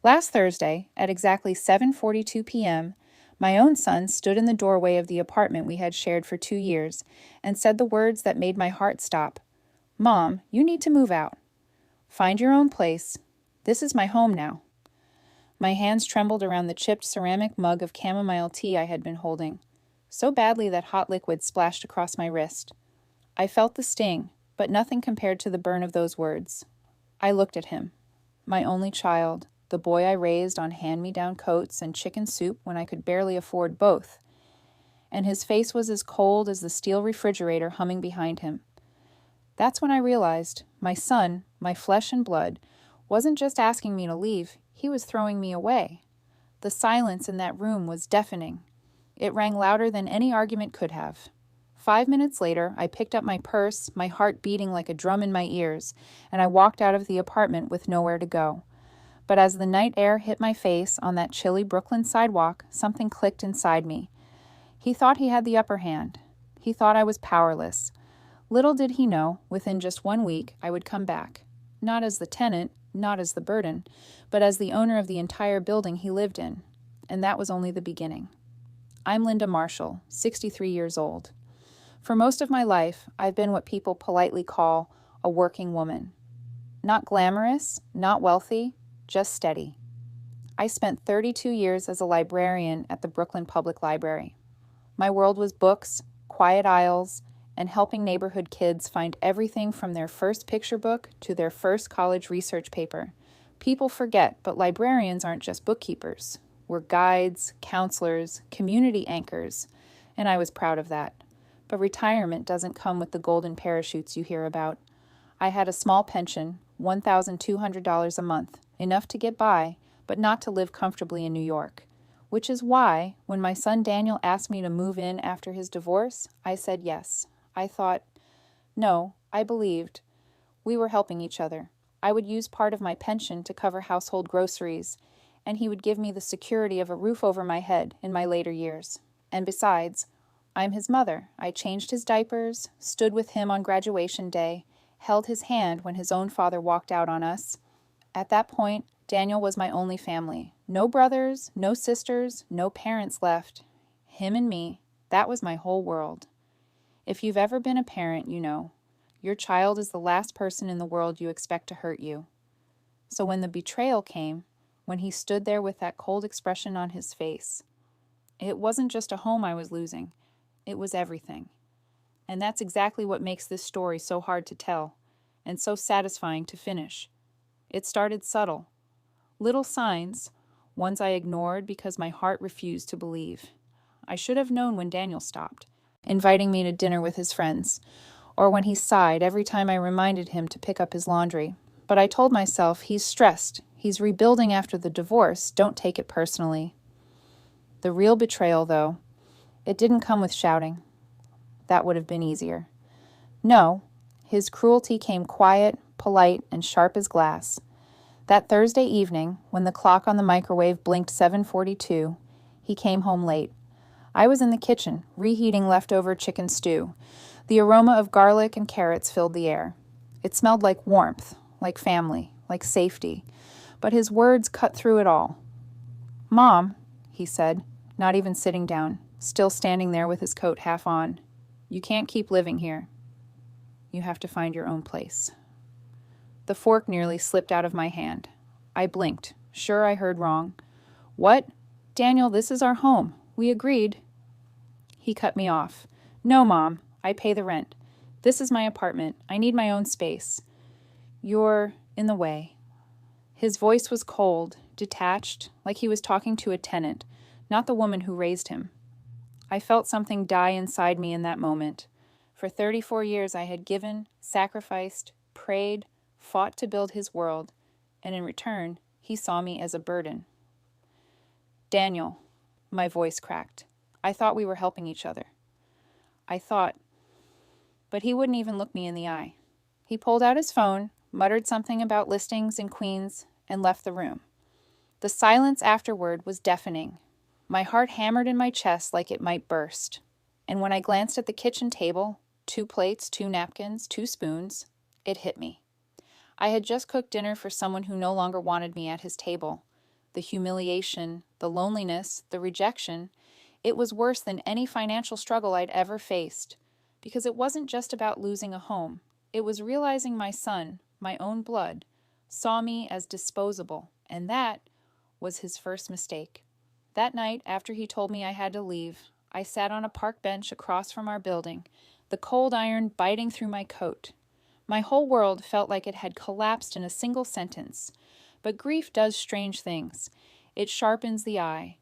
Last Thursday, at exactly 7:42 p.m., my own son stood in the doorway of the apartment we had shared for 2 years and said the words that made my heart stop. "Mom, you need to move out. Find your own place. This is my home now." My hands trembled around the chipped ceramic mug of chamomile tea I had been holding, so badly that hot liquid splashed across my wrist. I felt the sting, but nothing compared to the burn of those words. I looked at him, my only child, the boy I raised on hand-me-down coats and chicken soup when I could barely afford both, and his face was as cold as the steel refrigerator humming behind him. That's when I realized my son, my flesh and blood, wasn't just asking me to leave, he was throwing me away. The silence in that room was deafening. It rang louder than any argument could have. 5 minutes later, I picked up my purse, my heart beating like a drum in my ears, and I walked out of the apartment with nowhere to go. But as the night air hit my face on that chilly Brooklyn sidewalk, something clicked inside me. He thought he had the upper hand. He thought I was powerless. Little did he know, within just 1 week, I would come back. Not as the tenant, not as the burden, but as the owner of the entire building he lived in. And that was only the beginning. I'm Linda Marshall, 63 years old. For most of my life, I've been what people politely call a working woman. Not glamorous, not wealthy, just steady. I spent 32 years as a librarian at the Brooklyn Public Library. My world was books, quiet aisles, and helping neighborhood kids find everything from their first picture book to their first college research paper. People forget, but librarians aren't just bookkeepers. We're guides, counselors, community anchors, and I was proud of that. But retirement doesn't come with the golden parachutes you hear about. I had a small pension, $1,200 a month, enough to get by, but not to live comfortably in New York. Which is why, when my son Daniel asked me to move in after his divorce, I said yes. I thought, no, I believed. We were helping each other. I would use part of my pension to cover household groceries, and he would give me the security of a roof over my head in my later years. And besides, I'm his mother. I changed his diapers, stood with him on graduation day, held his hand when his own father walked out on us. At that point, Daniel was my only family. No brothers, no sisters, no parents left. Him and me, that was my whole world. If you've ever been a parent, you know. Your child is the last person in the world you expect to hurt you. So when the betrayal came, when he stood there with that cold expression on his face, it wasn't just a home I was losing. It was everything. And that's exactly what makes this story so hard to tell, and so satisfying to finish. It started subtle. Little signs, ones I ignored because my heart refused to believe. I should have known when Daniel stopped, inviting me to dinner with his friends, or when he sighed every time I reminded him to pick up his laundry. But I told myself, he's stressed, he's rebuilding after the divorce, don't take it personally. The real betrayal, though, it didn't come with shouting. That would have been easier. No, his cruelty came quiet, polite, and sharp as glass. That Thursday evening, when the clock on the microwave blinked 7:42, he came home late. I was in the kitchen, reheating leftover chicken stew. The aroma of garlic and carrots filled the air. It smelled like warmth, like family, like safety. But his words cut through it all. "Mom," he said, not even sitting down, still standing there with his coat half on, "you can't keep living here. You have to find your own place." The fork nearly slipped out of my hand. I blinked, sure I heard wrong. "What? Daniel, this is our home. We agreed." He cut me off. "No, Mom, I pay the rent. This is my apartment. I need my own space. You're in the way." His voice was cold, detached, like he was talking to a tenant, not the woman who raised him. I felt something die inside me in that moment. For 34 years I had given, sacrificed, prayed, fought to build his world, and in return, he saw me as a burden. "Daniel," my voice cracked. I thought we were helping each other. I thought, but he wouldn't even look me in the eye. He pulled out his phone, muttered something about listings in Queens, and left the room. The silence afterward was deafening. My heart hammered in my chest like it might burst. And when I glanced at the kitchen table, 2 plates, 2 napkins, 2 spoons, it hit me. I had just cooked dinner for someone who no longer wanted me at his table. the humiliation, the loneliness, the rejection. It was worse than any financial struggle I'd ever faced, because it wasn't just about losing a home. It was realizing my son, my own blood, saw me as disposable, and that was his first mistake. That night, after he told me I had to leave, I sat on a park bench across from our building, the cold iron biting through my coat. My whole world felt like it had collapsed in a single sentence. But grief does strange things. It sharpens the eye.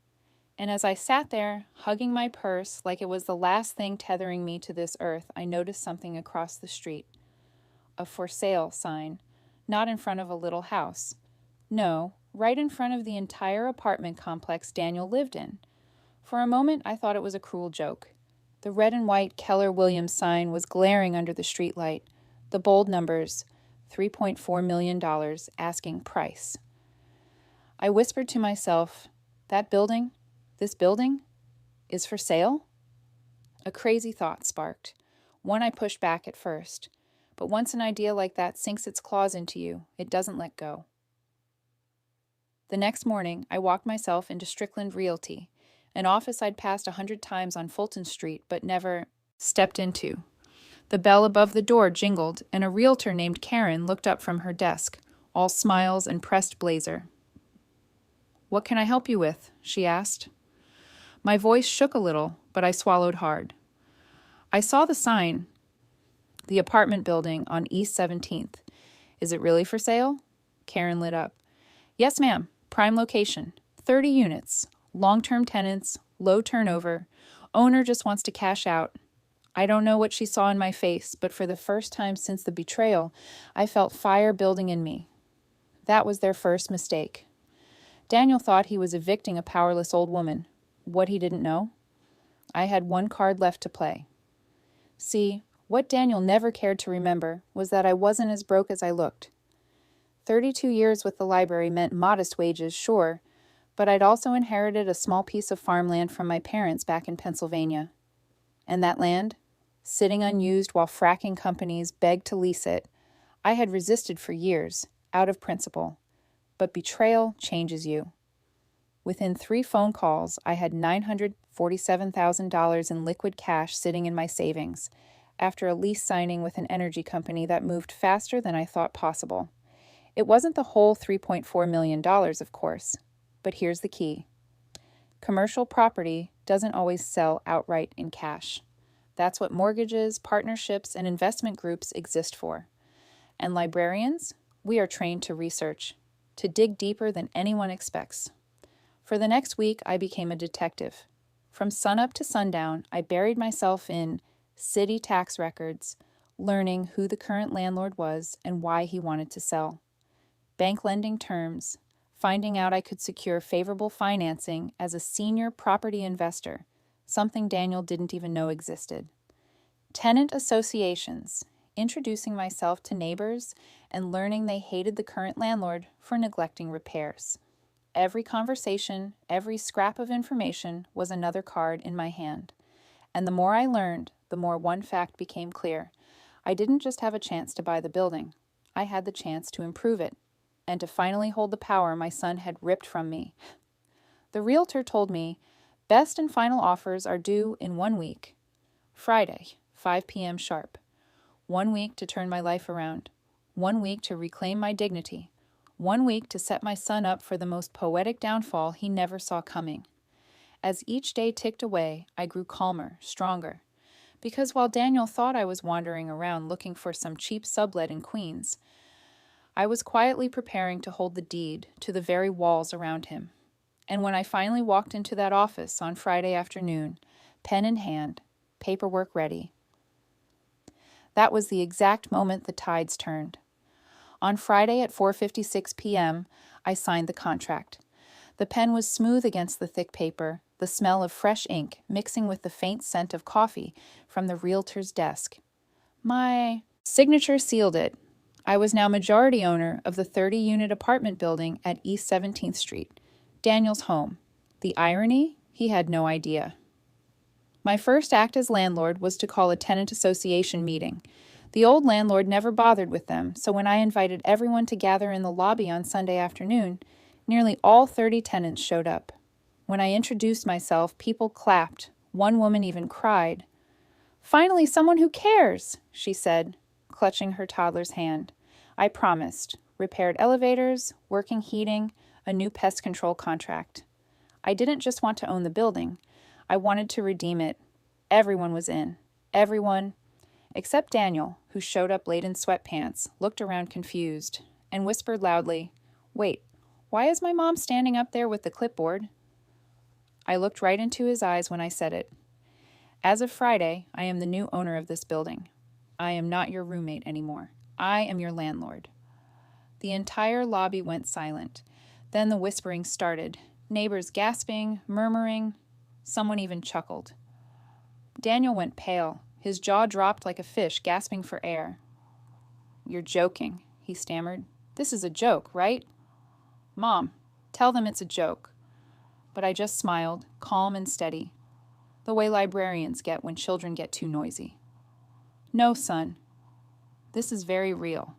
And as I sat there, hugging my purse like it was the last thing tethering me to this earth, I noticed something across the street. A for sale sign, not in front of a little house. No, right in front of the entire apartment complex Daniel lived in. For a moment, I thought it was a cruel joke. The red and white Keller Williams sign was glaring under the streetlight. The bold numbers, $3.4 million, asking price. I whispered to myself, that building, this building, is for sale? A crazy thought sparked, one I pushed back at first. But once an idea like that sinks its claws into you, it doesn't let go. The next morning, I walked myself into Strickland Realty, an office I'd passed 100 times on Fulton Street but never stepped into. The bell above the door jingled, and a realtor named Karen looked up from her desk, all smiles and pressed blazer. "What can I help you with?" she asked. My voice shook a little, but I swallowed hard. "I saw the sign, the apartment building on East 17th. Is it really for sale?" Karen lit up. "Yes, ma'am. Prime location. 30 units. Long-term tenants. Low turnover. Owner just wants to cash out." I don't know what she saw in my face, but for the first time since the betrayal, I felt fire building in me. That was their first mistake. Daniel thought he was evicting a powerless old woman. What he didn't know? I had one card left to play. See, what Daniel never cared to remember was that I wasn't as broke as I looked. 32 years with the library meant modest wages, sure, but I'd also inherited a small piece of farmland from my parents back in Pennsylvania. And that land, sitting unused while fracking companies begged to lease it, I had resisted for years, out of principle. But betrayal changes you. Within 3 phone calls, I had $947,000 in liquid cash sitting in my savings, after a lease signing with an energy company that moved faster than I thought possible. It wasn't the whole $3.4 million, of course, but here's the key. Commercial property doesn't always sell outright in cash. That's what mortgages, partnerships, and investment groups exist for. And librarians, we are trained to research, to dig deeper than anyone expects. For the next week, I became a detective. From sunup to sundown, I buried myself in city tax records, learning who the current landlord was and why he wanted to sell. Bank lending terms, finding out I could secure favorable financing as a senior property investor, something Daniel didn't even know existed. Tenant associations, introducing myself to neighbors and learning they hated the current landlord for neglecting repairs. Every conversation, every scrap of information was another card in my hand. And the more I learned, the more one fact became clear. I didn't just have a chance to buy the building. I had the chance to improve it, and to finally hold the power my son had ripped from me. The realtor told me, best and final offers are due in 1 week. Friday, 5 p.m. sharp. 1 week to turn my life around. 1 week to reclaim my dignity. 1 week to set my son up for the most poetic downfall he never saw coming. As each day ticked away, I grew calmer, stronger. Because while Daniel thought I was wandering around looking for some cheap sublet in Queens, I was quietly preparing to hold the deed to the very walls around him. And when I finally walked into that office on Friday afternoon, pen in hand, paperwork ready, that was the exact moment the tides turned. On Friday at 4:56 p.m., I signed the contract. The pen was smooth against the thick paper, the smell of fresh ink mixing with the faint scent of coffee from the realtor's desk. My signature sealed it. I was now majority owner of the 30-unit apartment building at East 17th Street, Daniel's home. The irony? He had no idea. My first act as landlord was to call a tenant association meeting. The old landlord never bothered with them, so when I invited everyone to gather in the lobby on Sunday afternoon, Nearly all 30 tenants showed up. When I introduced myself, people clapped. One woman even cried. "Finally, someone who cares," she said, clutching her toddler's hand. I promised. Repaired elevators, working heating, a new pest control contract. I didn't just want to own the building. I wanted to redeem it. Everyone was in. Everyone, except Daniel, who showed up late in sweatpants, looked around confused, and whispered loudly, "Wait, why is my mom standing up there with the clipboard?" I looked right into his eyes when I said it. As of Friday, I am the new owner of this building. I am not your roommate anymore. I am your landlord. The entire lobby went silent. Then the whispering started, neighbors gasping, murmuring. Someone even chuckled. Daniel went pale. His jaw dropped like a fish, gasping for air. "You're joking," he stammered. "This is a joke, right?" "Mom, tell them it's a joke." But I just smiled, calm and steady, the way librarians get when children get too noisy. "No, son. This is very real."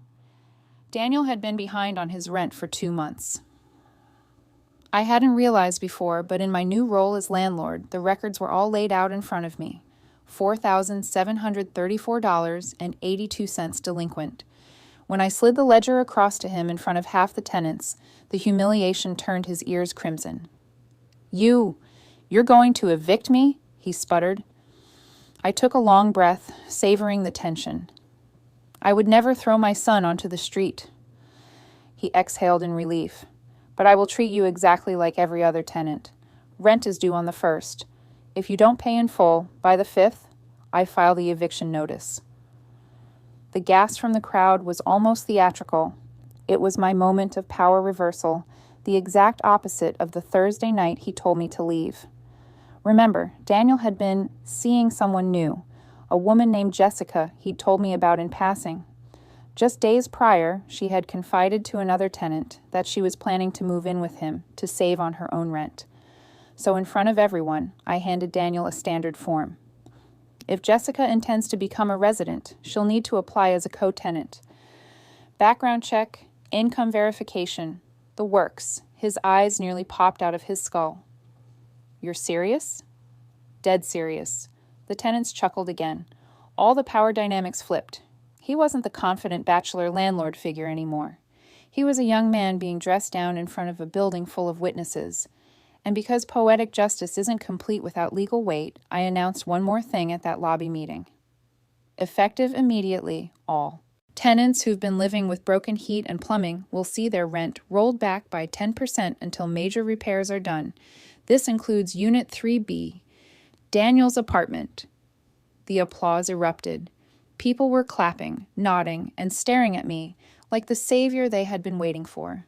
Daniel had been behind on his rent for 2 months. I hadn't realized before, but in my new role as landlord, the records were all laid out in front of me. $4,734.82 delinquent. When I slid the ledger across to him in front of half the tenants, the humiliation turned his ears crimson. You're going to evict me?" he sputtered. I took a long breath, savoring the tension. "I would never throw my son onto the street." He exhaled in relief. "But I will treat you exactly like every other tenant. Rent is due on the 1st. If you don't pay in full, by the 5th, I file the eviction notice." The gasp from the crowd was almost theatrical. It was my moment of power reversal, the exact opposite of the Thursday night he told me to leave. Remember, Daniel had been seeing someone new, a woman named Jessica he'd told me about in passing. Just days prior, she had confided to another tenant that she was planning to move in with him to save on her own rent. So in front of everyone, I handed Daniel a standard form. If Jessica intends to become a resident, she'll need to apply as a co-tenant. Background check, income verification, the works. His eyes nearly popped out of his skull. "You're serious?" "Dead serious." The tenants chuckled again. All the power dynamics flipped. He wasn't the confident bachelor landlord figure anymore. He was a young man being dressed down in front of a building full of witnesses. And because poetic justice isn't complete without legal weight, I announced one more thing at that lobby meeting. Effective immediately, all. Tenants who've been living with broken heat and plumbing will see their rent rolled back by 10% until major repairs are done. This includes Unit 3B, Daniel's apartment. The applause erupted. People were clapping, nodding, and staring at me like the savior they had been waiting for.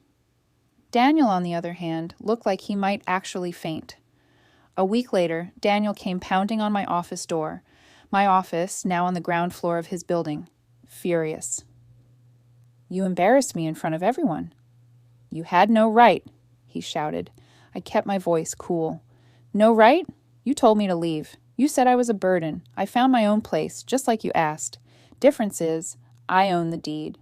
Daniel, on the other hand, looked like he might actually faint. A week later, Daniel came pounding on my office door, my office now on the ground floor of his building, furious. "You embarrassed me in front of everyone." "You had no right," he shouted. I kept my voice cool. "No right? You told me to leave. You said I was a burden. I found my own place, just like you asked. Difference is, I own the deed."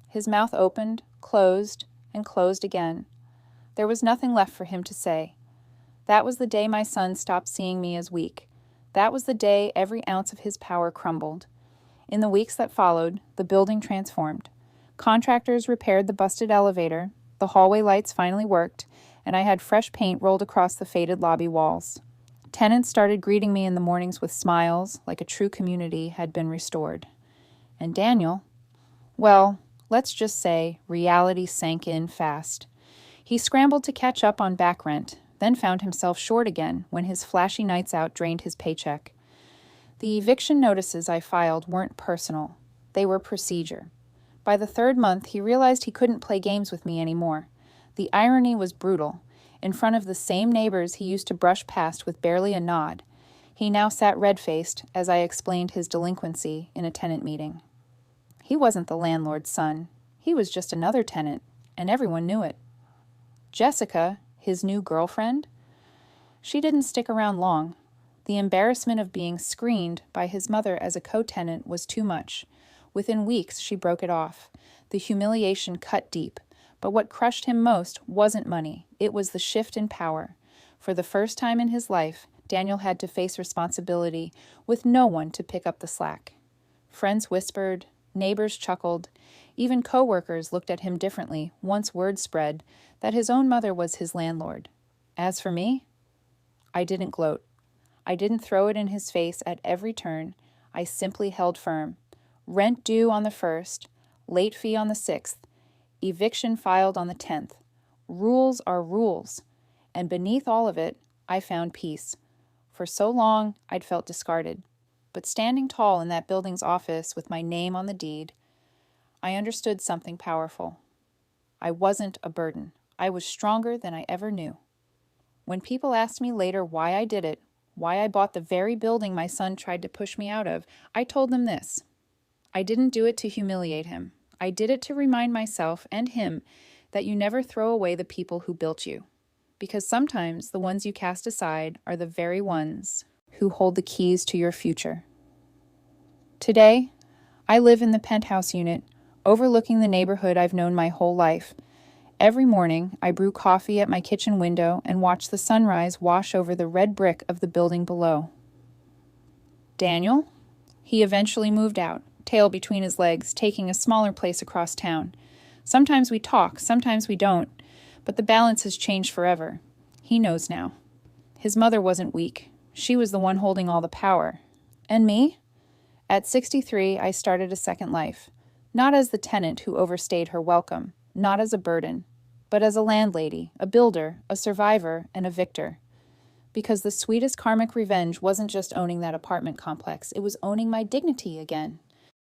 His mouth opened, closed, and closed again. There was nothing left for him to say. That was the day my son stopped seeing me as weak. That was the day every ounce of his power crumbled. In the weeks that followed, the building transformed. Contractors repaired the busted elevator, the hallway lights finally worked, and I had fresh paint rolled across the faded lobby walls. Tenants started greeting me in the mornings with smiles, like a true community had been restored. And Daniel, well, let's just say reality sank in fast. He scrambled to catch up on back rent, then found himself short again when his flashy nights out drained his paycheck. The eviction notices I filed weren't personal. They were procedure. By the 3rd month, he realized he couldn't play games with me anymore. The irony was brutal. In front of the same neighbors he used to brush past with barely a nod, he now sat red-faced as I explained his delinquency in a tenant meeting. He wasn't the landlord's son. He was just another tenant, and everyone knew it. Jessica, his new girlfriend? She didn't stick around long. The embarrassment of being screened by his mother as a co-tenant was too much. Within weeks, she broke it off. The humiliation cut deep, But what crushed him most wasn't money. It was the shift in power. For the first time in his life, Daniel had to face responsibility with no one to pick up the slack. Friends whispered, neighbors chuckled, even co-workers looked at him differently once word spread that his own mother was his landlord. As for me, I didn't gloat. I didn't throw it in his face at every turn. I simply held firm. Rent due on the 1st, late fee on the 6th, eviction filed on the 10th. Rules are rules. And beneath all of it, I found peace. For so long, I'd felt discarded. But standing tall in that building's office with my name on the deed, I understood something powerful. I wasn't a burden. I was stronger than I ever knew. When people asked me later why I did it, why I bought the very building my son tried to push me out of, I told them this. I didn't do it to humiliate him. I did it to remind myself and him that you never throw away the people who built you. Because sometimes the ones you cast aside are the very ones who hold the keys to your future. Today, I live in the penthouse unit, overlooking the neighborhood I've known my whole life. Every morning, I brew coffee at my kitchen window and watch the sunrise wash over the red brick of the building below. Daniel? He eventually moved out, tail between his legs, taking a smaller place across town. Sometimes we talk, sometimes we don't, but the balance has changed forever. He knows now. His mother wasn't weak. She was the one holding all the power. And me? At 63, I started a second life. Not as the tenant who overstayed her welcome, not as a burden, but as a landlady, a builder, a survivor, and a victor. Because the sweetest karmic revenge wasn't just owning that apartment complex, it was owning my dignity again.